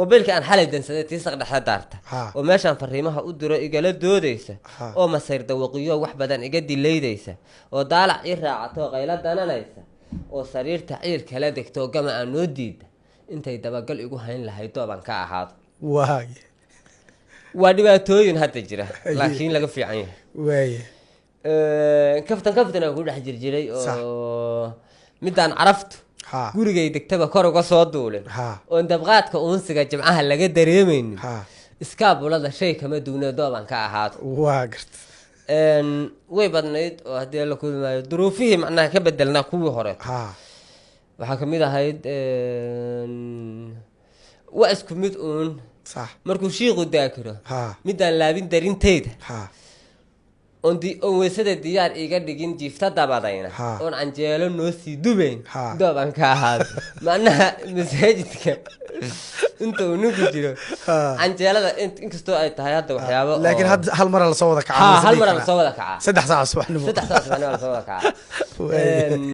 وبيلك أن حالي دنسة تيسق حدارته ها وماشان فريمها أدرى إجالة دوديسة ها أو مسير دوقية وحبدان إجدي الليديسة ودالع إرعته غيلة دانا ليسة وسرير تعير كلا دكتور جماعة نوديد أنت يدبقل يقول هين لهيتو بنك أحد واي ودبتوين هتجرى لكن لقى في عين واي كفتن أقول حجر جري صح مدان عرفت ها gurigay degtaba kor uga soo duulin ها oo dabqaadka uunsiga jimcaha laga dareemaynin ها iskaabulada shay kama duuna dooban ka ahaado واقرت way badnayd oo haddii la kulmaayo duruufihii macnaha ka bedelnaa kuwii hore ها waxaa ka mid ahayd waa isku mid uun صح markuu shiiqu daakiro ها midaan laabin darinteyda ها on weysada diyaar iga dhigin jiifta dabadayna ها oon canjeelo noo sii dubayn ها dooban ka ahaado macnaha masaajidka inta uu ninku jiro ها canjeelada inkastoo ay tahay hadda waxyaabo لكن هل مرة la soo wada ها hal mar la soo wada kacaa 3 ساعة subaxnimo 3 saac subaxnimo la soo wada kacaa